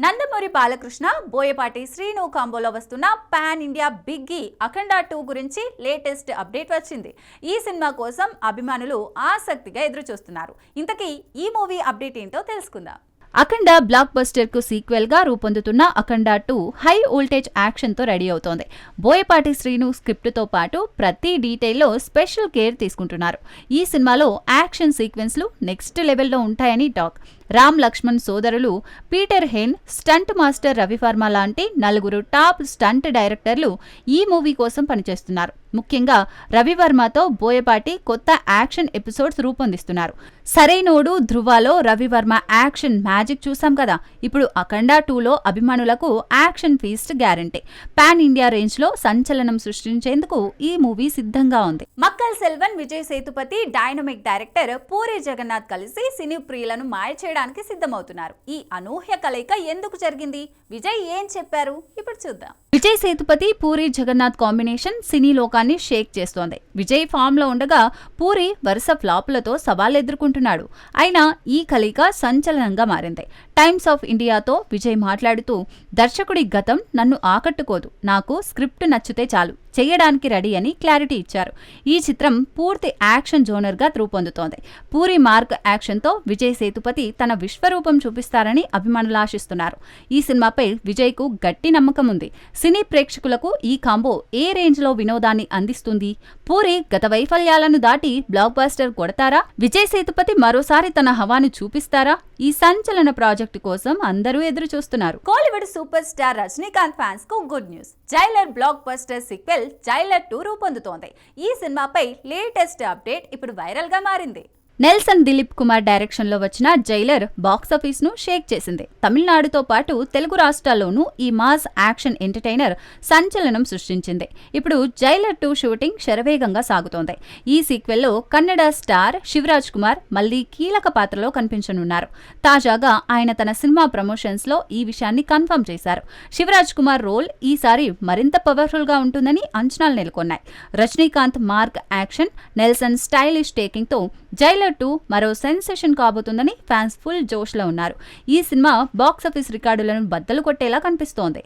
నందమూరి బాలకృష్ణ, బోయపాటి శ్రీను కాంబోలో వస్తున్న pan India బిగ్గీ అఖండ 2 గురించి latest update వచ్చింది. ఈ సినిమా కోసం అభిమానులు ఆసక్తిగా ఎదురుచూస్తున్నారు. ఇంతకీ ఈ మూవీ అప్డేట్ ఏంటో తెలుసుకుందాం. అఖండ బ్లాక్ బస్టర్ కు సీక్వెల్ గా రూపొందుతున్న అఖండ 2 హై వోల్టేజ్ యాక్షన్ తో రెడీ అవుతోంది. బోయపాటి శ్రీను స్క్రిప్ట్ తో పాటు ప్రతి డీటెయిల్లో స్పెషల్ కేర్ తీసుకుంటున్నారు. ఈ సినిమాలో యాక్షన్ సీక్వెన్స్లు నెక్స్ట్ లెవెల్లో ఉంటాయని టాక్. రామ్ లక్ష్మణ్ సోదరులు Peter Hein, stunt master Ravi Varma లాంటి నలుగురు టాప్ స్టంట్ డైరెక్టర్లు ఈ మూవీ కోసం పనిచేస్తున్నారు. ముఖ్యంగా రవివర్మతో బోయపాటి కొత్త యాక్షన్ ఎపిసోడ్స్ రూపొందిస్తున్నారు. సరైనోడు ధృవాలో రవివర్మ యాక్షన్ మ్యాజిక్ చూసాం కదా, ఇప్పుడు అఖండ 2లో అభిమానులకు action feast guarantee. Pan India range లో సంచలనం సృష్టించేందుకు ఈ మూవీ సిద్ధంగా ఉంది. మక్కల్ సెల్వన్, విజయ్ సేతుపతి, డైనమిక్ డైరెక్టర్ పూరి జగన్నాథ్ కలిసి సినీ ప్రియులను మాయ చేయడానికి సిద్ధమవుతున్నారు. ఈ అనూహ్య కలయిక ఎందుకు జరిగింది? విజయ్ ఏం చెప్పారు? ఇప్పుడు చూద్దాం. విజయ్ సేతుపతి, పూరి జగన్నాథ్ కాంబినేషన్ సినీ లోకాన్ని షేక్ చేస్తోంది. విజయ్ ఫామ్ లో ఉండగా పూరి వరుస ఫ్లాపులతో సవాల్ ఎదుర్కొంటున్నాడు. అయినా ఈ కలయిక సంచలనంగా మారింది. టైమ్స్ ఆఫ్ ఇండియాతో విజయ్ మాట్లాడుతూ, దర్శకుడి గతం నన్ను ఆకట్టుకోదు, నాకు స్క్రిప్ట్ నచ్చితే చాలు, చేయడానికి రెడీ అని క్లారిటీ ఇచ్చారు. ఈ చిత్రం పూర్తి యాక్షన్ జోనర్ గా రూపొందుతోంది. పూరి మార్క్ యాక్షన్ తో విజయ్ సేతుపతి తన విశ్వరూపం చూపిస్తారని అభిమానులు ఆశిస్తున్నారు. ఈ సినిమాపై విజయ్ కు గట్టి నమ్మకం ఉంది. సినీ ప్రేక్షకులకు ఈ కాంబో ఏ రేంజ్ లో వినోదాన్ని అందిస్తుంది? పూరి గత వైఫల్యాలను దాటి బ్లాక్ బస్టర్ కొడతారా? విజయ్ సేతుపతి మరోసారి తన హవాను చూపిస్తారా? ఈ సంచలన ప్రాజెక్టు కోసం అందరూ ఎదురు చూస్తున్నారు. Kollywood super star Rajinikanth fans కు good news. Jailer blockbuster sequel Jailer 2 రూపొందుతోంది. ఈ సినిమాపై లేటెస్ట్ అప్డేట్ ఇప్పుడు వైరల్ గా మారింది. నెల్సన్ దిలీప్ కుమార్ డైరెక్షన్ లో వచ్చిన జైలర్ బాక్సాఫీస్ ను షేక్ చేసింది. తమిళనాడుతో పాటు తెలుగు రాష్ట్రాల్లోనూ ఈ మాస్ యాక్షన్ ఎంటర్టైనర్ సంచలనం సృష్టించింది. ఇప్పుడు జైలర్ 2 షూటింగ్ శరవేగంగా సాగుతోంది. ఈ సీక్వెల్ లో కన్నడ స్టార్ శివరాజ్ కుమార్ మళ్లీ కీలక పాత్రలో కనిపించనున్నారు. తాజాగా ఆయన తన సినిమా ప్రమోషన్స్ లో ఈ విషయాన్ని కన్ఫర్మ్ చేశారు. శివరాజ్ కుమార్ రోల్ ఈసారి మరింత పవర్ఫుల్ గా ఉంటుందని అంచనాలు నెలకొన్నాయి. Rajinikanth mark action, Nelson stylish taking తో జైలర్ 2 మరో సెన్సేషన్ కాబోతుందని ఫ్యాన్స్ ఫుల్ జోష్ లో ఉన్నారు. ఈ సినిమా బాక్సాఫీస్ రికార్డులను బద్దలు కొట్టేలా కనిపిస్తోంది.